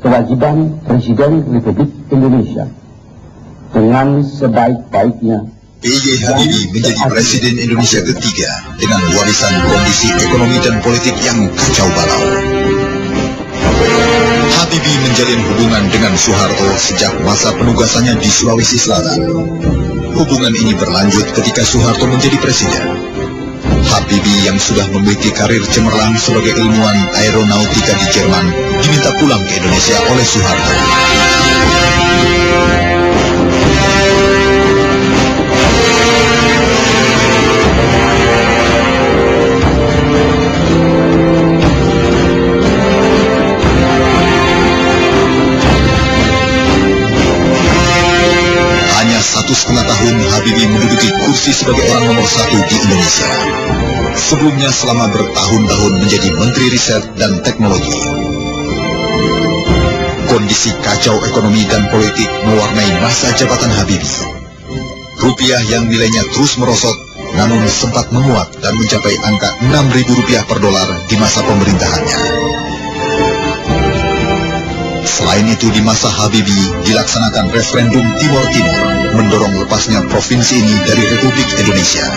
kewajiban Presiden Republik Indonesia dengan sebaik-baiknya. B.J. Habibie menjadi Presiden Indonesia ketiga dengan warisan kondisi ekonomi dan politik yang kacau balau. Habibie menjalin hubungan dengan Soeharto sejak masa penugasannya di Sulawesi Selatan. Hubungan ini berlanjut ketika Soeharto menjadi presiden. Habibie yang sudah memiliki karir cemerlang sebagai ilmuwan aeronautika di Jerman diminta pulang ke Indonesia oleh Soeharto. Hanya 1,5 tahun Habibie menduduki kursi sebagai orang nomor 1 di Indonesia. Sebelumnya selama bertahun-tahun menjadi Menteri Riset dan Teknologi. Kondisi kacau ekonomi dan politik mewarnai masa jabatan Habibie. Rupiah yang nilainya terus merosot, namun sempat menguat dan mencapai angka Rp6.000 per dolar di masa pemerintahannya. Selain itu, di masa Habibie dilaksanakan referendum Timor Timur, mendorong lepasnya provinsi ini dari Republik Indonesia.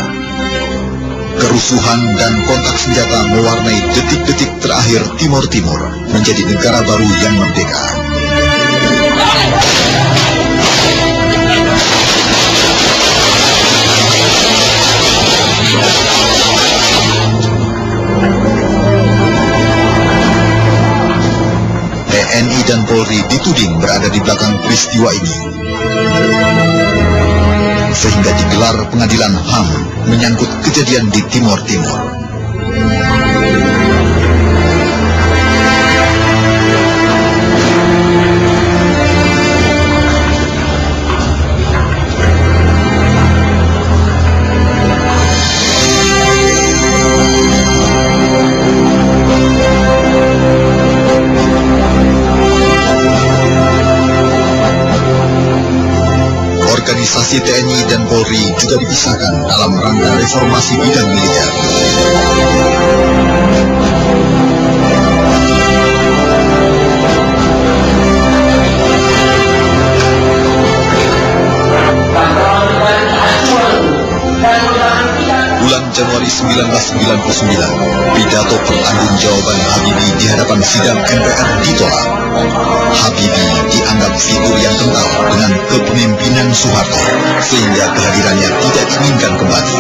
Kerusuhan dan kontak senjata mewarnai detik-detik terakhir Timor Timur menjadi negara baru yang merdeka. TNI dan Polri dituding berada di belakang peristiwa ini, sehingga digelar pengadilan HAM menyangkut kejadian di Timor Timur. Organisasi TNI dan Polri juga dipisahkan dalam rangka reformasi bidang militer. Bulan Januari 1999, pidato pertanggungjawaban Habibie di hadapan sidang MPR ditolak. Habibie dianggap figur yang kental dengan kepemimpinan Soeharto, sehingga kehadirannya tidak diinginkan kembali.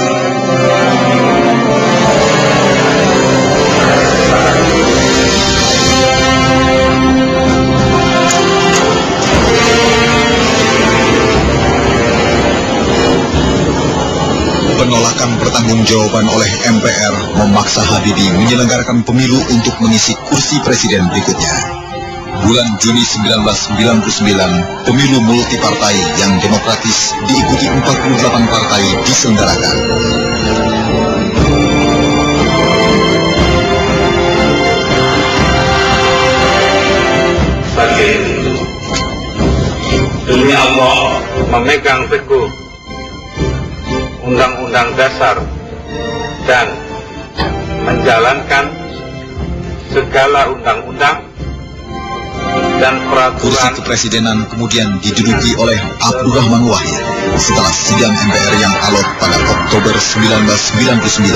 Penolakan pertanggungjawaban oleh MPR memaksa Habibie menyelenggarakan pemilu untuk mengisi kursi presiden berikutnya. Bulan Juni 1999, pemilu multipartai yang demokratis diikuti 48 partai diselenggarakan. Bagi demi Allah memegang teguh Undang-Undang Dasar dan menjalankan segala undang-undang dan peraturan. Kursi kepresidenan kemudian diduduki oleh Abdurrahman Wahid setelah sidang MPR yang alot pada Oktober 1999.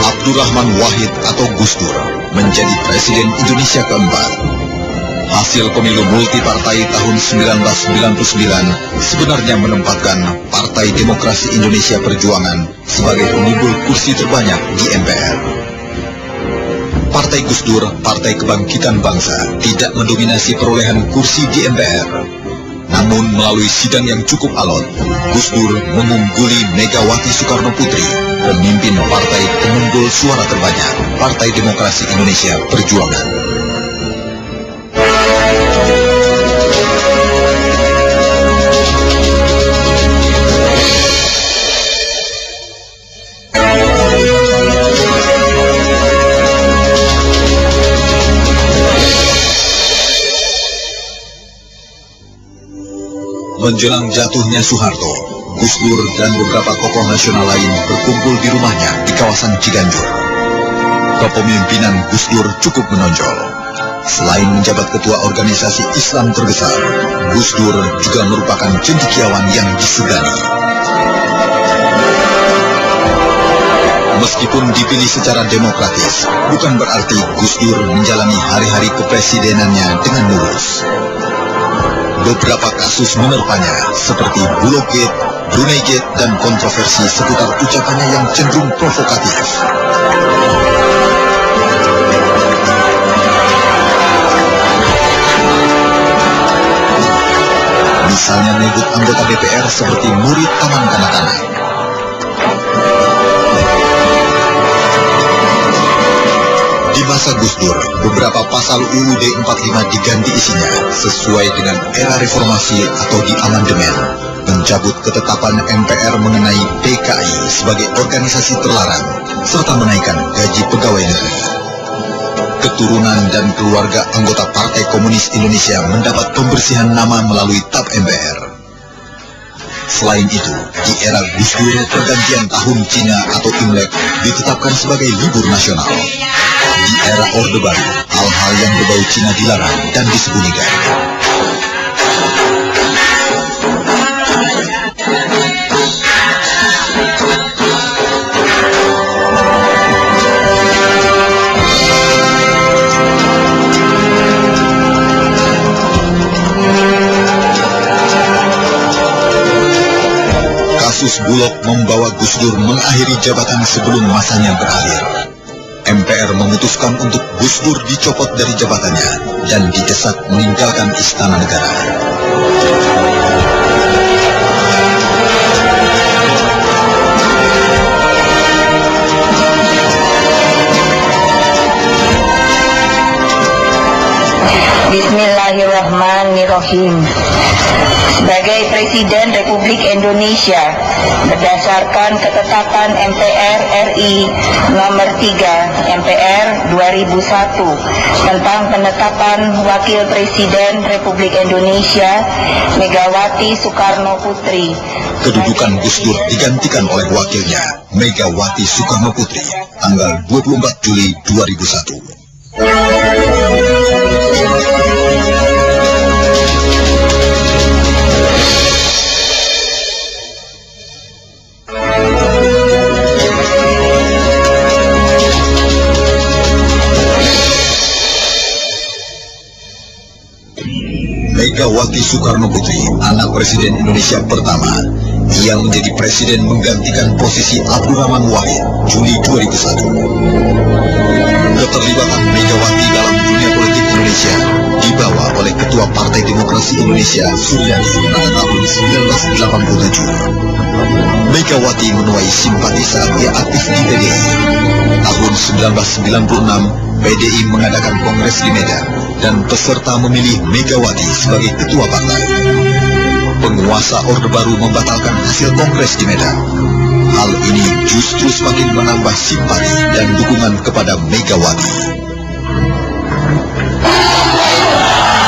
Abdurrahman Wahid atau Gus Dur menjadi Presiden Indonesia keempat. Hasil pemilu multipartai tahun 1999 sebenarnya menempatkan Partai Demokrasi Indonesia Perjuangan sebagai pengumpul kursi terbanyak di MPR. Partai Gus Dur, Partai Kebangkitan Bangsa, tidak mendominasi perolehan kursi di MPR. Namun melalui sidang yang cukup alot, Gus Dur mengungguli Megawati Soekarno Putri, pemimpin partai pengumpul suara terbanyak, Partai Demokrasi Indonesia Perjuangan. Menjelang jatuhnya Soeharto, Gus Dur dan beberapa tokoh nasional lain berkumpul di rumahnya di kawasan Ciganjur. Kepemimpinan Gus Dur cukup menonjol. Selain menjabat ketua organisasi Islam terbesar, Gus Dur juga merupakan cendekiawan yang disegani. Meskipun dipilih secara demokratis, bukan berarti Gus Dur menjalani hari-hari kepresidenannya dengan mulus. Beberapa kasus menerpanya, seperti Bulog Gate, Brunei Gate, dan kontroversi seputar ucapannya yang cenderung provokatif. Misalnya menyebut anggota DPR seperti murid taman kanak-kanak. Di masa Gus Dur, beberapa pasal UUD 45 diganti isinya sesuai dengan era reformasi atau di amandemen, mencabut ketetapan MPR mengenai PKI sebagai organisasi terlarang, serta menaikkan gaji pegawai negeri. Keturunan dan keluarga anggota Partai Komunis Indonesia mendapat pembersihan nama melalui TAP MPR. Selain itu, di era Gus Dur, pergantian tahun Cina atau Imlek ditetapkan sebagai libur nasional. Di era Orde Baru, hal-hal yang berbau Cina dilarang dan disembunyikan. Kasus Bulog membawa Gus Dur mengakhiri jabatan sebelum masanya berakhir. MPR memutuskan untuk Gus Dur dicopot dari jabatannya dan didesak meninggalkan Istana Negara. Bismillahirrahmanirrahim. Sebagai Presiden Republik Indonesia, berdasarkan ketetapan MPR RI nomor 3 MPR 2001 tentang penetapan Wakil Presiden Republik Indonesia Megawati Soekarno Putri. Kedudukan Gus Dur digantikan oleh wakilnya, Megawati Soekarno Putri, tanggal 24 Juli 2001. Megawati Soekarno Putri, anak Presiden Indonesia pertama. Ia menjadi presiden menggantikan posisi Abdurrahman Wahid, Juli 2001. Keterlibatan Megawati dalam dunia politik Indonesia dibawa oleh Ketua Partai Demokrasi Indonesia, Suryani, pada tahun 1987. Megawati menuai simpati saat ia aktif di PDI. Tahun 1996, PDI mengadakan kongres di Medan dan peserta memilih Megawati sebagai ketua partai. Penguasa Orde Baru membatalkan hasil kongres di Medan. Hal ini justru semakin menambah simpati dan dukungan kepada Megawati.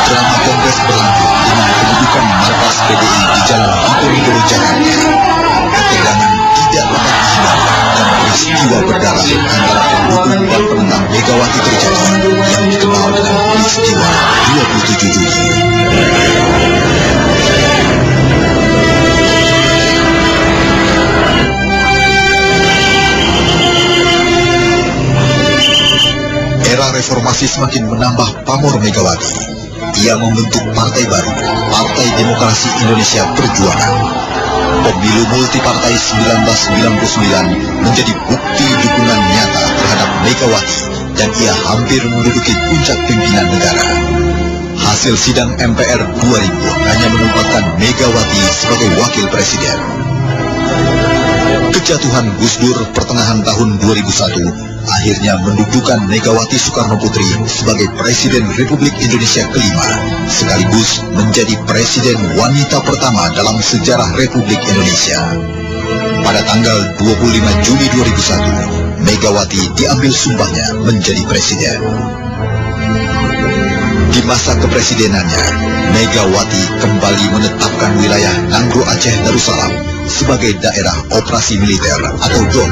Drama kongres berlanjut dengan pendudukan markas PDI di Jalan Diponegoro, Jakarta. Ketegangan tidak dapat dihindarkan dan peristiwa berdarah antara pendukung dan penentang Megawati terjadi yang dikenal dengan peristiwa 27 Juli. Era reformasi semakin menambah pamor Megawati. Ia membentuk partai baru, Partai Demokrasi Indonesia Perjuangan. Pemilu multipartai 1999 menjadi bukti dukungan nyata terhadap Megawati dan ia hampir menduduki puncak pimpinan negara. Hasil sidang MPR 2000 hanya menempatkan Megawati sebagai wakil presiden. Kejatuhan Gus Dur pertengahan tahun 2001 akhirnya mendudukan Megawati Soekarno Putri sebagai Presiden Republik Indonesia kelima, sekaligus menjadi presiden wanita pertama dalam sejarah Republik Indonesia. Pada tanggal 25 Juli 2001, Megawati diambil sumpahnya menjadi presiden. Di masa kepresidenannya, Megawati kembali menetapkan wilayah Nanggro Aceh Darussalam sebagai daerah operasi militer atau DOM.